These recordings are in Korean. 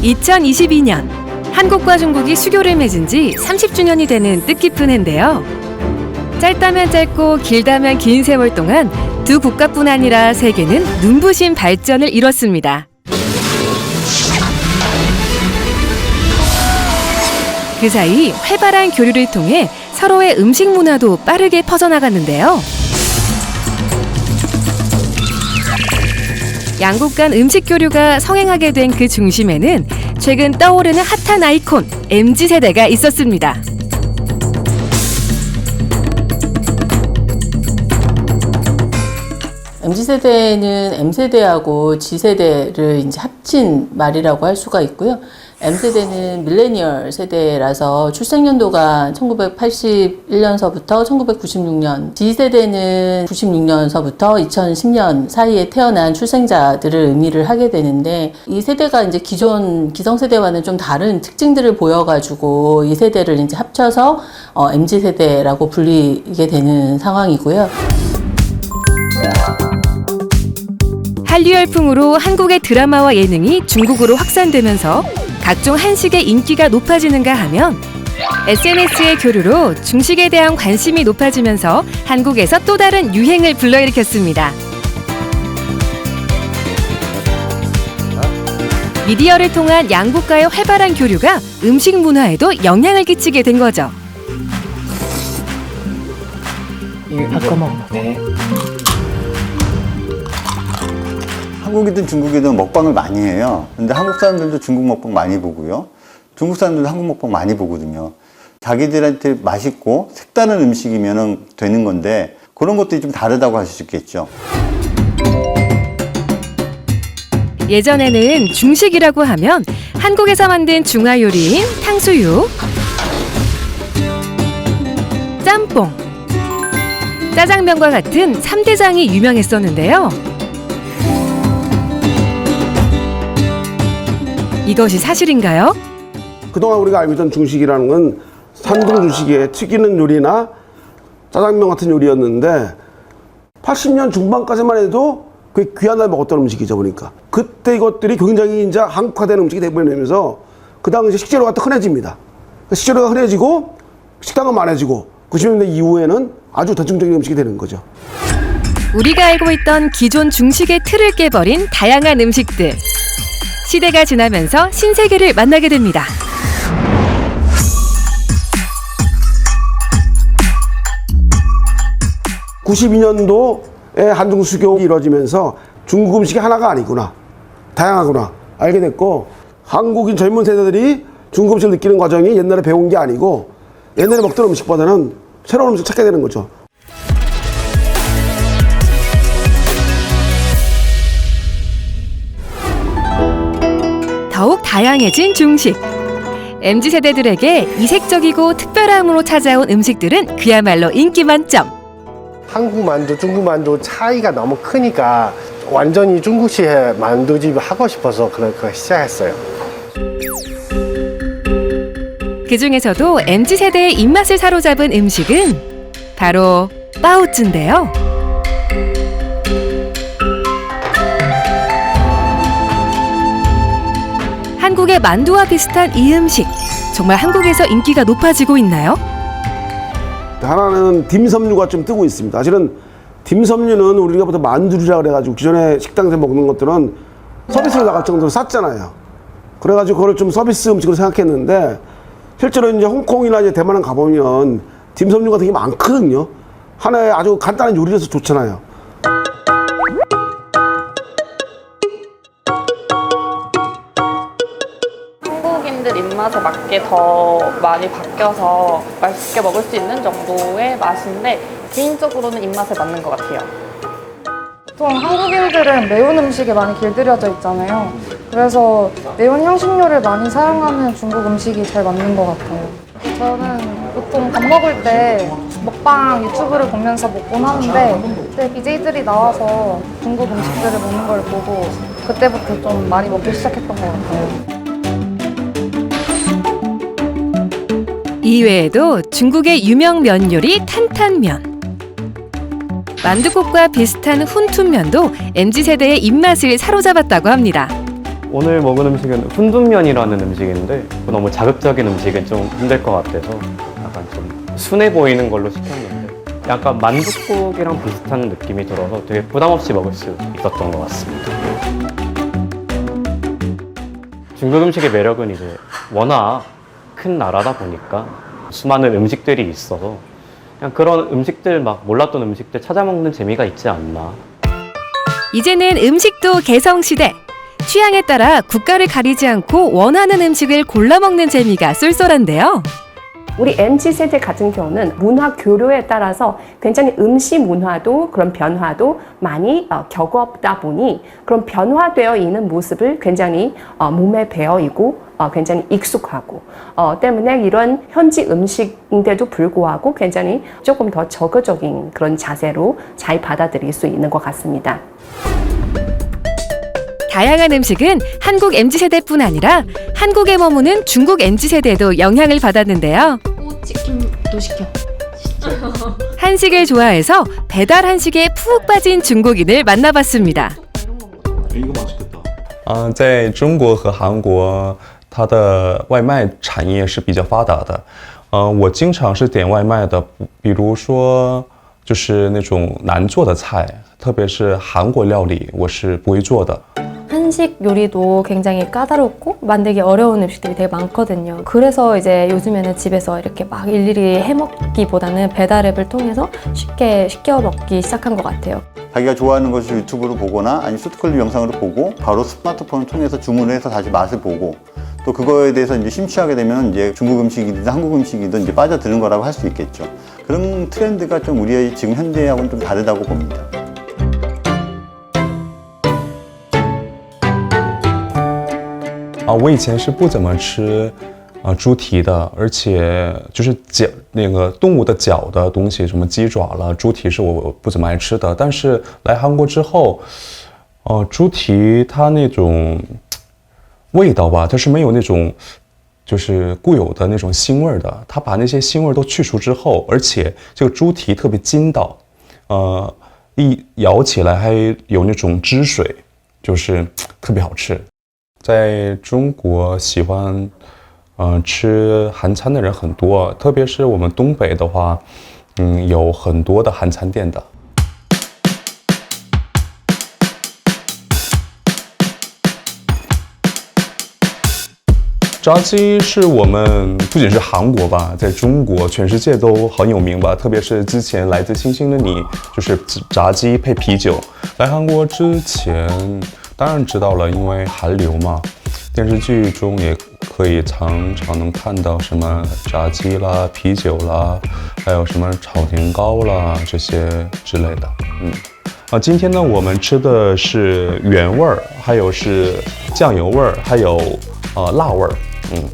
2022년 한국과 중국이 수교를 맺은 지 30주년이 되는 뜻깊은 해인데요. 짧다면 짧고 길다면 긴 세월 동안 두 국가뿐 아니라 세계는 눈부신 발전을 이뤘습니다. 그 사이 활발한 교류를 통해 서로의 음식 문화도 빠르게 퍼져나갔는데요. 양국 간 음식 교류가 성행하게 된 그 중심에는 최근 떠오르는 핫한 아이콘 MZ세대가 있었습니다. MZ세대는 M세대하고 G세대를 이제 합친 말이라고 할 수가 있고요. M세대는 밀레니얼 세대라서 출생연도가 1981년서부터 1996년, G세대는 96년서부터 2010년 사이에 태어난 출생자들을 의미를 하게 되는데, 이 세대가 이제 기존 기성세대와는 좀 다른 특징들을 보여가지고 이 세대를 이제 합쳐서 MZ세대라고 불리게 되는 상황이고요. 한류 열풍으로 한국의 드라마와 예능이 중국으로 확산되면서 각종 한식의 인기가 높아지는가 하면 SNS의 교류로 중식에 대한 관심이 높아지면서 한국에서 또 다른 유행을 불러일으켰습니다. 미디어를 통한 양국과의 활발한 교류가 음식 문화에도 영향을 끼치게 된 거죠. 바꿔 먹어. 네. 한국이든 중국이든 먹방을 많이 해요. 근데 한국 사람들도 중국 먹방 많이 보고요. 중국 사람들도 한국 먹방 많이 보거든요. 자기들한테 맛있고 색다른 음식이면 되는 건데 그런 것들이 좀 다르다고 할 수 있겠죠. 예전에는 중식이라고 하면 한국에서 만든 중화 요리인 탕수육, 짬뽕, 짜장면과 같은 3대장이 유명했었는데요. 이것이 사실인가요? 그동안 우리가 알고 있던 중식이라는 건 산둥 중식에 튀기는 요리나 짜장면 같은 요리였는데 80년 중반까지만 해도 그게 귀한 날 먹었던 음식이죠, 보니까. 그때 이것들이 굉장히 이제 한국화된 음식이 되면서 그 당시 식재료가 또 흔해집니다. 식재료가 흔해지고 식당은 많아지고 90년대 이후에는 아주 대중적인 음식이 되는 거죠. 우리가 알고 있던 기존 중식의 틀을 깨버린 다양한 음식들. 시대가 지나면서 신세계를 만나게 됩니다. (92년도에) 한중 수교가 이루어지면서 중국 음식이 하나가 아니구나, 다양하구나 알게 됐고, 한국인 젊은 세대들이 중국 음식을 느끼는 과정이 옛날에 배운 게 아니고 옛날에 먹던 음식보다는 새로운 음식을 찾게 되는 거죠. 더욱 다양해진 중식. MZ세대들에게 이색적이고 특별함으로 찾아온 음식들은 그야말로 인기 만점. 한국 만두, 중국 만두 차이가 너무 크니까 완전히 중국식 만두집 하고 싶어서 그렇게 시작했어요. 그 중에서도 MZ세대의 입맛을 사로잡은 음식은 바로 빠오즈인데요. 한국의 만두와 비슷한 이 음식, 정말 한국에서 인기가 높아지고 있나요? 하나는 딤섬류가 좀 뜨고 있습니다. 사실은 딤섬류는 우리가 보통 만두리라 그래가지고 기존에 식당에서 먹는 것들은 서비스로 나갈 정도로 쌌잖아요. 그래가지고 그걸 좀 서비스 음식으로 생각했는데 실제로 이제 홍콩이나 이제 대만을 가보면 딤섬류 같은 게 많거든요. 하나의 아주 간단한 요리라서 좋잖아요. 한국인들 입맛에 맞게 더 많이 바뀌어서 맛있게 먹을 수 있는 정도의 맛인데 개인적으로는 입맛에 맞는 것 같아요. 보통 한국인들은 매운 음식에 많이 길들여져 있잖아요. 그래서 매운 향신료를 많이 사용하는 중국 음식이 잘 맞는 것 같아요. 저는 보통 밥 먹을 때 먹방 유튜브를 보면서 먹곤 하는데 그때 BJ들이 나와서 중국 음식들을 먹는 걸 보고 그때부터 좀 많이 먹기 시작했던 것 같아요. 이외에도 중국의 유명 면 요리 탄탄면, 만두국과 비슷한 훈툰면도 MZ세대의 입맛을 사로잡았다고 합니다. 오늘 먹은 음식은 훈둔면이라는 음식인데 너무 자극적인 음식은 좀 힘들 것 같아서 약간 좀 순해 보이는 걸로 시켰는데 약간 만둣국이랑 비슷한 느낌이 들어서 되게 부담 없이 먹을 수 있었던 것 같습니다. 중국 음식의 매력은 이제 워낙 큰 나라다 보니까 수많은 음식들이 있어서 그냥 그런 음식들 막 몰랐던 음식들 찾아 먹는 재미가 있지 않나. 이제는 음식도 개성시대. 취향에 따라 국가를 가리지 않고 원하는 음식을 골라 먹는 재미가 쏠쏠한데요. 우리 MZ세대 같은 경우는 문화 교류에 따라서 굉장히 음식 문화도 그런 변화도 많이 겪어보다 보니 그런 변화되어 있는 모습을 굉장히 몸에 배어 있고 굉장히 익숙하고 때문에 이런 현지 음식인데도 불구하고 굉장히 조금 더 적극적인 그런 자세로 잘 받아들일 수 있는 것 같습니다. 다양한 음식은 한국 MZ세대뿐 아니라 한국에 머무는 중국 MZ세대도 영향을 받았는데요. 치킨도 시켜. 한식을 좋아해서 배달 한식에 푹 빠진 중국인을 만나봤습니다. 이거 맛있겠다. 在中国和韩国，它的外卖产业是比较发达的。我经常是点外卖的，比如说就是那种难做的菜，特别是韩国料理，我是不会做的。 한식 요리도 굉장히 까다롭고 만들기 어려운 음식들이 되게 많거든요. 그래서 이제 요즘에는 집에서 이렇게 막 일일이 해먹기보다는 배달 앱을 통해서 쉽게 시켜 먹기 시작한 것 같아요. 자기가 좋아하는 것을 유튜브로 보거나 아니면 소트클립 영상으로 보고 바로 스마트폰을 통해서 주문을 해서 다시 맛을 보고 또 그거에 대해서 이제 심취하게 되면 이제 중국 음식이든 한국 음식이든 이제 빠져드는 거라고 할 수 있겠죠. 그런 트렌드가 좀 우리의 지금 현대하고는 좀 다르다고 봅니다. 我以前是不怎么吃猪蹄的，而且就是脚那个动物的脚的东西，什么鸡爪了、猪蹄是我不怎么爱吃的。但是来韩国之后，猪蹄它那种味道吧，它是没有那种就是固有的那种腥味的。它把那些腥味都去除之后，而且这个猪蹄特别筋道，一咬起来还有那种汁水，就是特别好吃。 在中国喜欢吃韩餐的人很多，特别是我们东北的话，有很多的韩餐店的。炸鸡是我们不仅是韩国吧，在中国、全世界都很有名吧。特别是之前来自星星的你，就是炸鸡配啤酒。来韩国之前。 当然知道了，因为韩流嘛，电视剧中也可以常常能看到什么炸鸡啦、啤酒啦，还有什么炒年糕啦这些之类的。今天呢，我们吃的是原味儿，还有是酱油味儿，还有辣味儿。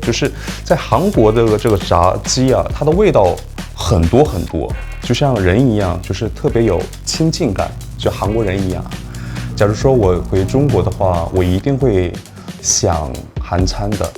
就是在韩国的这个炸鸡啊，它的味道很多很多，就像人一样，就是特别有亲近感，就韩国人一样。 假如说我回中国的话，我一定会想韩餐的。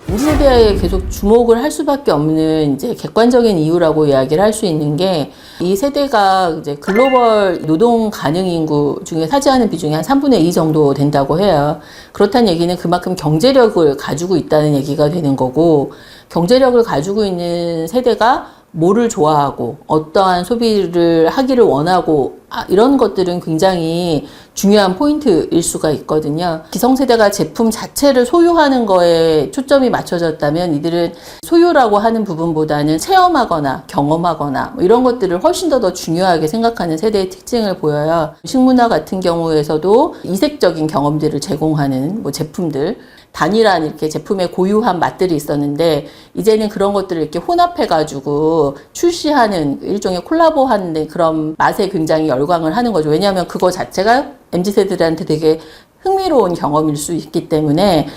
우리 세대에 계속 주목을 할 수밖에 없는 이제 객관적인 이유라고 이야기를 할 수 있는 게 이 세대가 이제 글로벌 노동 가능 인구 중에 차지하는 비중이 한 3분의 2 정도 된다고 해요. 그렇다는 얘기는 그만큼 경제력을 가지고 있다는 얘기가 되는 거고 경제력을 가지고 있는 세대가 뭐를 좋아하고 어떠한 소비를 하기를 원하고 이런 것들은 굉장히 중요한 포인트일 수가 있거든요. 기성세대가 제품 자체를 소유하는 거에 초점이 맞춰졌다면 이들은 소유라고 하는 부분보다는 체험하거나 경험하거나 뭐 이런 것들을 훨씬 더 중요하게 생각하는 세대의 특징을 보여요. 식문화 같은 경우에서도 이색적인 경험들을 제공하는 뭐 제품들 단일한 이렇게 제품의 고유한 맛들이 있었는데 이제는 그런 것들을 이렇게 혼합해가지고 출시하는 일종의 콜라보하는 그런 맛에 굉장히 열광을 하는 거죠. 왜냐하면 그거 자체가 MZ세대들한테 되게 흥미로운 경험일 수 있기 때문에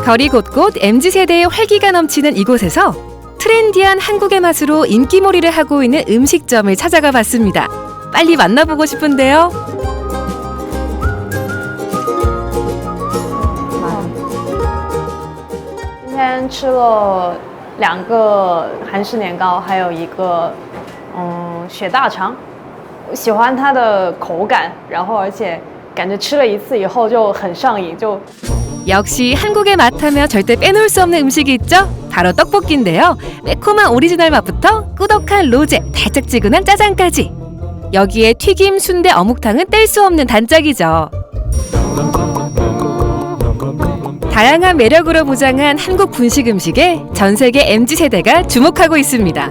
거리 곳곳 MZ세대의 활기가 넘치는 이곳에서 트렌디한 한국의 맛으로 인기몰이를 하고 있는 음식점을 찾아가 봤습니다. 빨리 만나보고 싶은데요. 天吃了2个韩式年糕，还有一个雪大肠。喜欢它的口感，然后而且感觉吃了一次以后就很上瘾，就 역시 한국의 맛하면 절대 빼놓을 수 없는 음식이 있죠? 바로 떡볶이인데요. 매콤한 오리지널 맛부터 꾸덕한 로제, 달짝지근한 짜장까지. 여기에 튀김, 순대, 어묵탕은 뗄 수 없는 단짝이죠. 다양한 매력으로 무장한 한국 분식 음식에 전 세계 MZ세대가 주목하고 있습니다.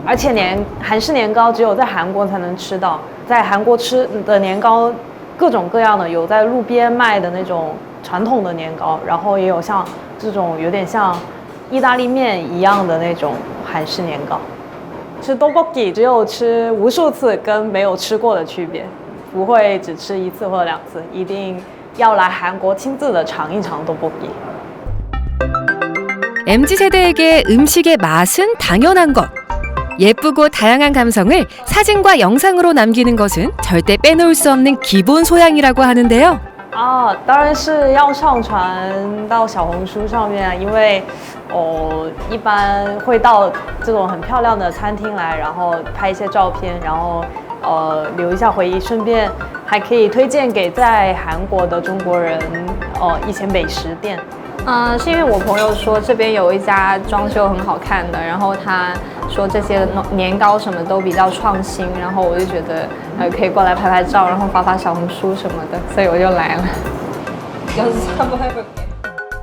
而且韩式年糕只有在韩国才能吃到，在韩国吃的年糕各种各样的，有在路边卖的那种传统的年糕，然后也有像这种有点像意大利面一样的那种韩式年糕。吃떡볶이只有吃无数次跟没有吃过的区别，不会只吃1次或者2次，一定要来韩国亲自的尝一尝떡볶이。 MZ세대에게 음식의 맛은 당연한 것. 예쁘고 다양한 감성을 사진과 영상으로 남기는 것은 절대 빼놓을 수 없는 기본 소양이라고 하는데요. 当然是要上传到小红书上面，因为一般会到这种很漂亮的餐厅来，然后拍一些照片，然后留一下回忆，顺便还可以推荐给在韩国的中国人一些美食店。是因为我朋友说这边有一家装修很好看的，然后他说这些年糕什么都比较創新，然后我就觉得可以过来拍拍照，然后发发小红书什么的，所以我就来了。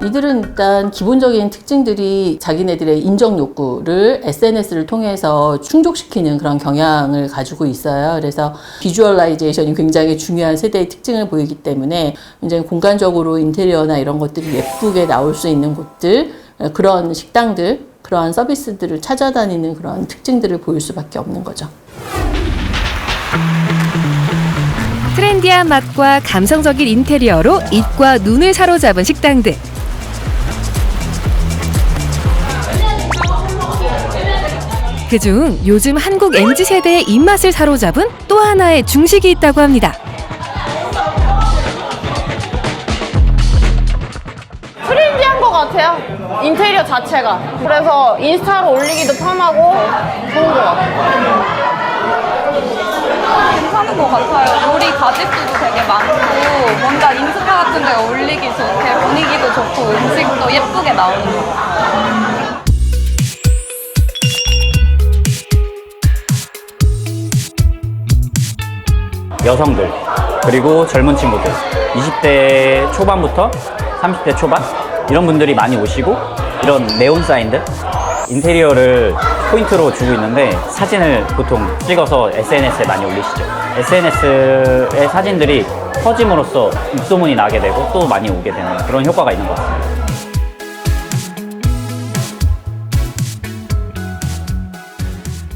이들은 일단 기본적인 특징들이 자기네들의 인정 욕구를 SNS를 통해서 충족시키는 그런 경향을 가지고 있어요. 그래서 비주얼라이제이션이 굉장히 중요한 세대의 특징을 보이기 때문에 굉장히 공간적으로 인테리어나 이런 것들이 예쁘게 나올 수 있는 곳들, 그런 식당들, 그러한 서비스들을 찾아다니는 그런 특징들을 보일 수밖에 없는 거죠. 트렌디한 맛과 감성적인 인테리어로 입과 눈을 사로잡은 식당들. 그중 요즘 한국 MZ세대의 입맛을 사로잡은 또 하나의 중식이 있다고 합니다. 트렌디한 것 같아요. 인테리어 자체가. 그래서 인스타로 올리기도 편하고 좋은 것 같아요. 괜찮은 것 같아요. 요리 가짓수도 되게 많고 뭔가 인스타 같은 데 올리기 좋게 분위기도 좋고 음식도 예쁘게 나오는 것 같아요. 여성들 그리고 젊은 친구들 20대 초반부터 30대 초반 이런 분들이 많이 오시고 이런 네온 사인들 인테리어를 포인트로 주고 있는데 사진을 보통 찍어서 SNS에 많이 올리시죠. SNS의 사진들이 퍼짐으로써 입소문이 나게 되고 또 많이 오게 되는 그런 효과가 있는 것 같습니다.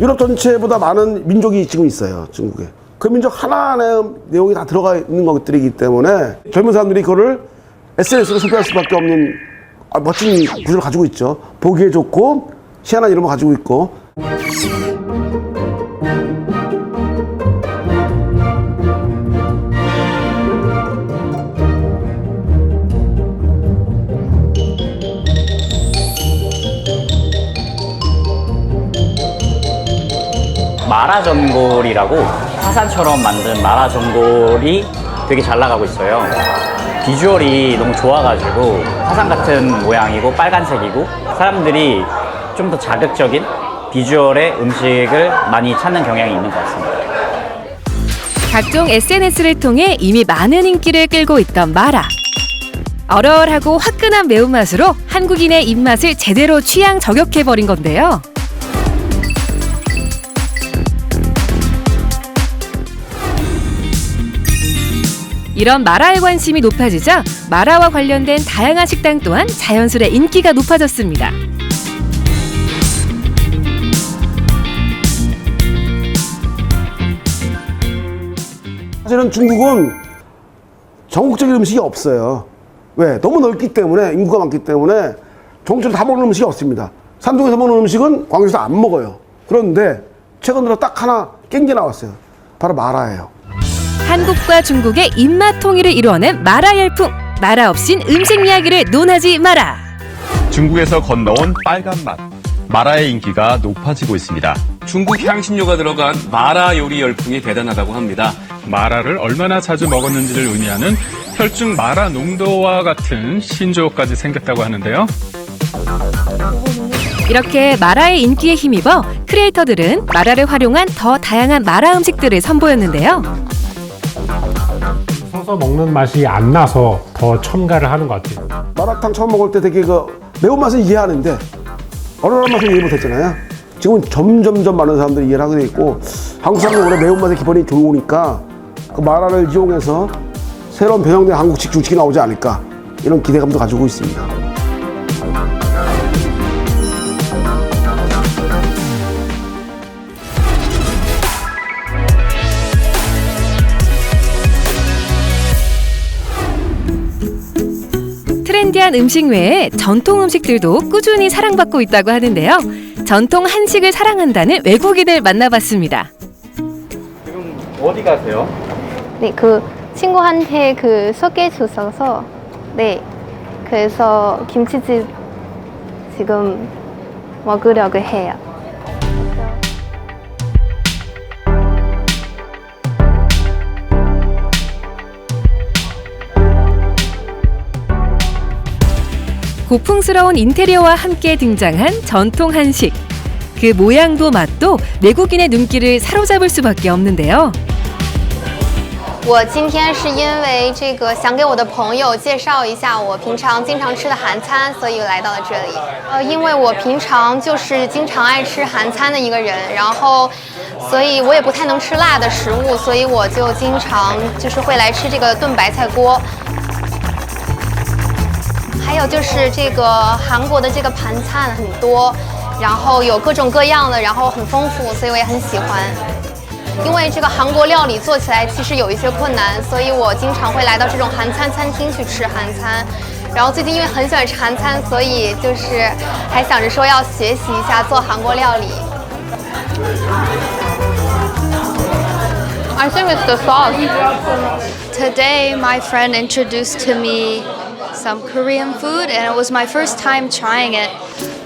유럽 전체보다 많은 민족이 지금 있어요, 중국에. 그 민족 하나하나의 내용이 다 들어가 있는 것들이기 때문에 젊은 사람들이 그거를 SNS로 소비할 수밖에 없는 멋진 구조를 가지고 있죠. 보기에 좋고 희한한 이름을 가지고 있고. 마라전골이라고 화산처럼 만든 마라전골이 되게 잘 나가고 있어요. 비주얼이 너무 좋아가지고 화산 같은 모양이고 빨간색이고 사람들이 좀 더 자극적인 비주얼의 음식을 많이 찾는 경향이 있는 것 같습니다. 각종 SNS를 통해 이미 많은 인기를 끌고 있던 마라. 얼얼하고 화끈한 매운맛으로 한국인의 입맛을 제대로 취향 저격해버린 건데요. 이런 마라에 관심이 높아지자 마라와 관련된 다양한 식당 또한 자연스레 인기가 높아졌습니다. 사실은 중국은 전국적인 음식이 없어요. 왜? 너무 넓기 때문에, 인구가 많기 때문에 전국적으로 다 먹는 음식이 없습니다. 산둥에서 먹는 음식은 광주에서 안 먹어요. 그런데 최근 들어 딱 하나 깬 게 나왔어요. 바로 마라예요. 한국과 중국의 입맛 통일을 이루어낸 마라 열풍. 마라 없인 음식 이야기를 논하지 마라. 중국에서 건너온 빨간 맛, 마라의 인기가 높아지고 있습니다. 중국 향신료가 들어간 마라 요리 열풍이 대단하다고 합니다. 마라를 얼마나 자주 먹었는지를 의미하는 혈중 마라 농도와 같은 신조어까지 생겼다고 하는데요. 이렇게 마라의 인기에 힘입어 크리에이터들은 마라를 활용한 더 다양한 마라 음식들을 선보였는데요. 서서 먹는 맛이 안 나서 더 첨가를 하는 것 같아요. 마라탕 처음 먹을 때 되게 그 매운맛은 이해하는데 얼얼한 맛은 이해 못했잖아요. 지금은 점점 많은 사람들이 이해를 하게 돼 있고 한국 사람들이 원래 매운맛의 기본이 좋으니까 그 마라를 이용해서 새로운 변형된 한국식 중식이 나오지 않을까 이런 기대감도 가지고 있습니다. 트렌디한 음식 외에 전통 음식들도 꾸준히 사랑받고 있다고 하는데요. 전통 한식을 사랑한다는 외국인을 만나봤습니다. 지금 어디 가세요? 네, 그 친구한테 그 소개해 주셔서 네, 그래서 김치집 지금 먹으려고 해요. 고풍스러운 인테리어와 함께 등장한 전통 한식. 그 모양도 맛도 외국인의 눈길을 사로잡을 수밖에 없는데요. 我今天是因为这个想给我的朋友介绍一下我平常经常吃的韩餐，所以来到了这里。因为我平常就是经常爱吃韩餐的一个人，然后所以我也不太能吃辣的食物，所以我就经常就是会来吃这个炖白菜锅。还有就是这个韩国的这个盘菜很多，然后有各种各样的，然后很丰富，所以我也很喜欢。因为这个韩国料理做起来其实有一些困难，所以我经常会来到这种韩餐餐厅去吃韩餐。然后最近因为很喜欢吃韩餐，所以就是还想着说要学习一下做韩国料理。I think it's the sauce. Today, my friend introduced to me some Korean food, and it was my first time trying it.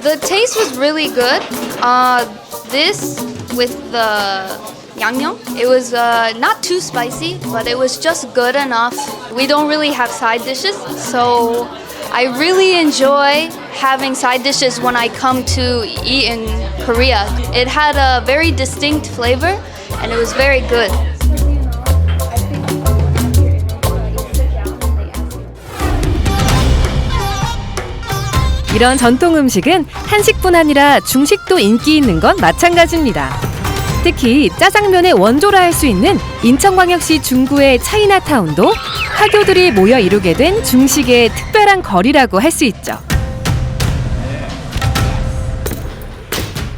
The taste was really good. This with the Yangnyeom, it was not too spicy, but it was just good enough. We don't really have side dishes, so I really enjoy having side dishes when I come to eat in Korea. It had a very distinct flavor, and it was very good. 이런 전통 음식은 한식뿐 아니라 중식도 인기 있는 건 마찬가지입니다. 특히 짜장면의 원조라 할 수 있는 인천광역시 중구의 차이나타운도 화교들이 모여 이루게 된 중식의 특별한 거리라고 할 수 있죠.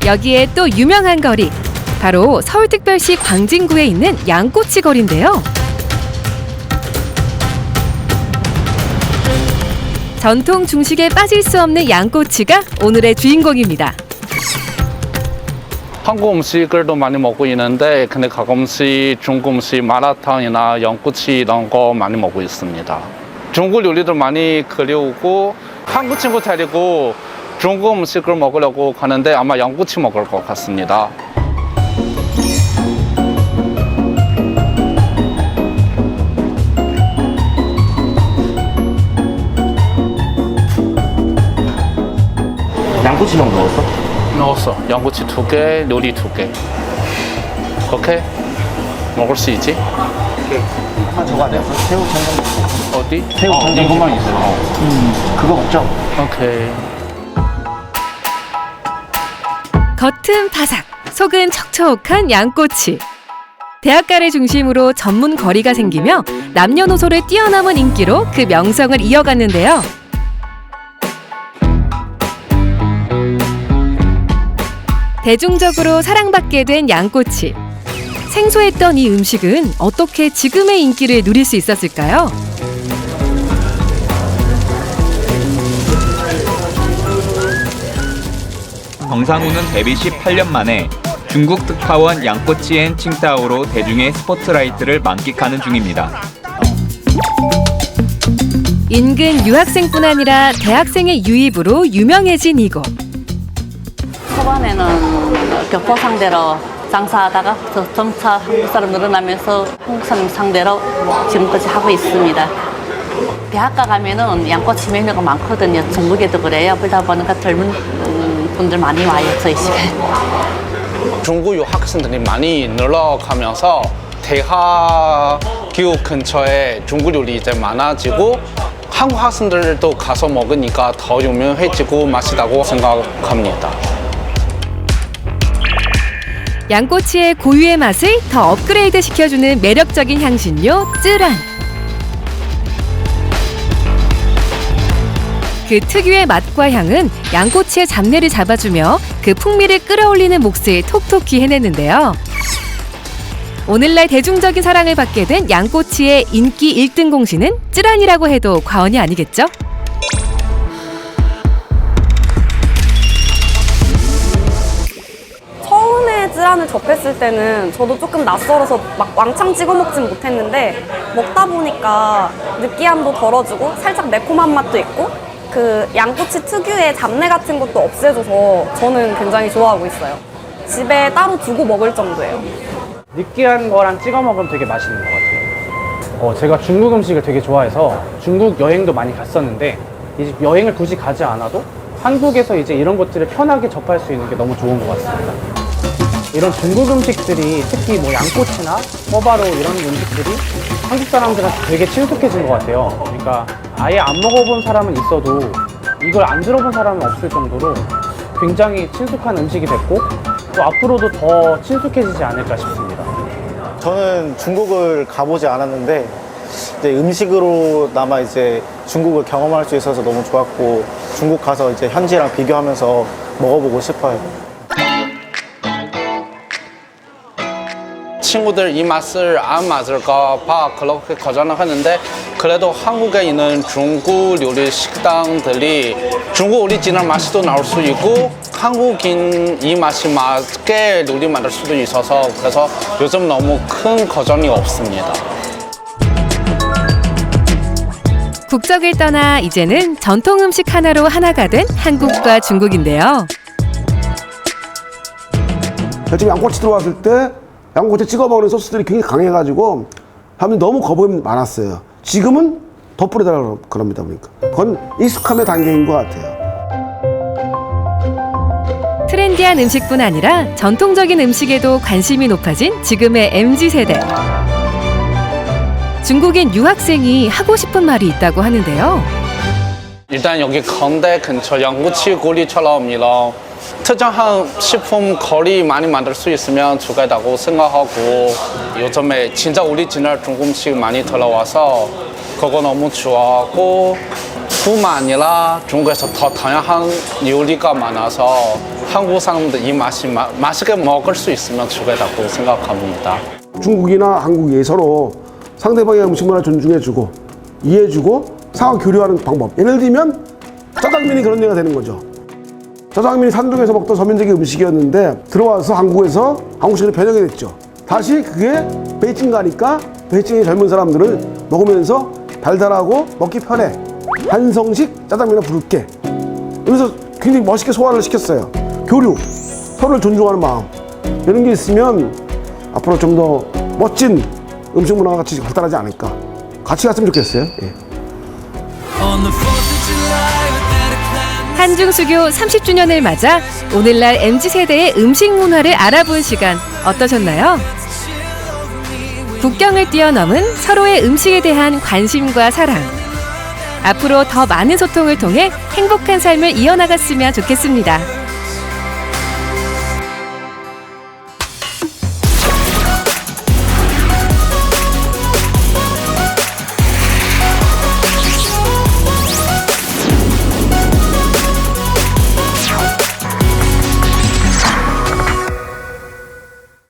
여기에 또 유명한 거리, 바로 서울특별시 광진구에 있는 양꼬치 거리인데요. 전통 중식에 빠질 수 없는 양꼬치가 오늘의 주인공입니다. 한국 음식을도 많이 먹고 있는데 근데 가끔씩 중국 음식 마라탕이나 양꼬치 이런 거 많이 먹고 있습니다. 중국 요리도 많이 그리우고 한국 친구 데리고 중국 음식을 먹으려고 가는데 아마 양꼬치 먹을 것 같습니다. 양꼬치 형 넣었어? 넣었어. 양꼬치 2개, 요리 2개. 오케이? 먹을 수 있지? 오케이. 한번 저거 안 돼? 새우 청장 어디? 새우 청장 이것만 있어요. 그거 먹자. 오케이. 겉은 바삭, 속은 촉촉한 양꼬치. 대학가를 중심으로 전문 거리가 생기며 남녀노소를 뛰어넘은 인기로 그 명성을 이어갔는데요. 대중적으로 사랑받게 된 양꼬치. 생소했던 이 음식은 어떻게 지금의 인기를 누릴 수 있었을까요? 정상우는 데뷔 18년 만에 중국 특파원 양꼬치엔 칭따오로 대중의 스포트라이트를 만끽하는 중입니다. 인근 유학생뿐 아니라 대학생의 유입으로 유명해진 이곳. 초반에는 교포 상대로 장사하다가 점차 한국 사람 늘어나면서 한국 사람 상대로 지금까지 하고 있습니다. 대학가 가면은 양꼬치 메뉴가 많거든요. 중국에도 그래요. 그러다 보니까 젊은 분들 많이 와요, 저희 집에. 중국 유학생들이 많이 늘어가면서 대학 교육 근처에 중국 요리 이제 많아지고 한국 학생들도 가서 먹으니까 더 유명해지고 맛있다고 생각합니다. 양꼬치의 고유의 맛을 더 업그레이드 시켜주는 매력적인 향신료 쯔란. 그 특유의 맛과 향은 양꼬치의 잡내를 잡아주며 그 풍미를 끌어올리는 몫을 톡톡히 해내는데요. 오늘날 대중적인 사랑을 받게 된 양꼬치의 인기 1등 공신은 쯔란이라고 해도 과언이 아니겠죠? 처음에 쯔란을 접했을 때는 저도 조금 낯설어서 막 왕창 찍어 먹진 못했는데 먹다 보니까 느끼함도 덜어주고 살짝 매콤한 맛도 있고 그 양꼬치 특유의 잡내 같은 것도 없애줘서 저는 굉장히 좋아하고 있어요. 집에 따로 두고 먹을 정도예요. 느끼한 거랑 찍어 먹으면 되게 맛있는 것 같아요. 제가 중국 음식을 되게 좋아해서 중국 여행도 많이 갔었는데 이제 여행을 굳이 가지 않아도 한국에서 이제 이런 것들을 편하게 접할 수 있는 게 너무 좋은 것 같습니다. 이런 중국 음식들이 특히 뭐 양꼬치나 꿔바로 이런 음식들이 한국 사람들한테 되게 친숙해진 것 같아요. 그러니까 아예 안 먹어본 사람은 있어도 이걸 안 들어본 사람은 없을 정도로 굉장히 친숙한 음식이 됐고 또 앞으로도 더 친숙해지지 않을까 싶습니다. 저는 중국을 가보지 않았는데 이제 음식으로나마 이제 중국을 경험할 수 있어서 너무 좋았고 중국 가서 이제 현지랑 비교하면서 먹어보고 싶어요. 친구들 이 맛을 안 맞을까 봐 그렇게 거절을 하는데 그래도 한국에 있는 중국 요리 식당들이 중국 오리지널 맛이 또 나올 수 있고 한국인 이 맛이 맞게 요리 만들 수도 있어서 그래서 요즘 너무 큰 거절이 없습니다. 국적을 떠나 이제는 전통 음식 하나로 하나가 된 한국과 중국인데요. 지금 양꼬치 들어왔을 때 양꼬치 찍어 먹는 소스들이 굉장히 강해가지고 사람들이 너무 거부감이 많았어요. 지금은 더 뿌리달라고 그럽니다. 보니까 그건 익숙함의 단계인 것 같아요. 트렌디한 음식뿐 아니라 전통적인 음식에도 관심이 높아진 지금의 MZ세대. 중국인 유학생이 하고 싶은 말이 있다고 하는데요. 일단 여기 건대 근처 양꼬치 거리처럼 이런 특정한 식품 거리 많이 만들 수 있으면 좋겠다고 생각하고 요즘에 진짜 오리지널 중국 음식 많이 들어와서 그거 너무 좋아하고 뿐만 아니라 중국에서 더 다양한 요리가 많아서 한국 사람들 이 맛이 맛있게 먹을 수 있으면 좋겠다고 생각합니다. 중국이나 한국이 서로 상대방의 음식 문화를 존중해주고 이해해주고 상호 교류하는 방법. 예를 들면 짜장면이 그런 예가 되는 거죠. 짜장면이 산둥에서 먹던 서민적인 음식이었는데 들어와서 한국에서 한국식으로 변형이 됐죠. 다시 그게 베이징 가니까 베이징의 젊은 사람들은 먹으면서 달달하고 먹기 편해. 한성식 짜장면을 부를게. 그래서 굉장히 멋있게 소화를 시켰어요. 교류, 서로를 존중하는 마음. 이런 게 있으면 앞으로 좀 더 멋진 음식 문화가 같이 발달하지 않을까. 같이 갔으면 좋겠어요. 예. 한중수교 30주년을 맞아 오늘날 MZ세대의 음식 문화를 알아본 시간 어떠셨나요? 국경을 뛰어넘은 서로의 음식에 대한 관심과 사랑. 앞으로 더 많은 소통을 통해 행복한 삶을 이어나갔으면 좋겠습니다.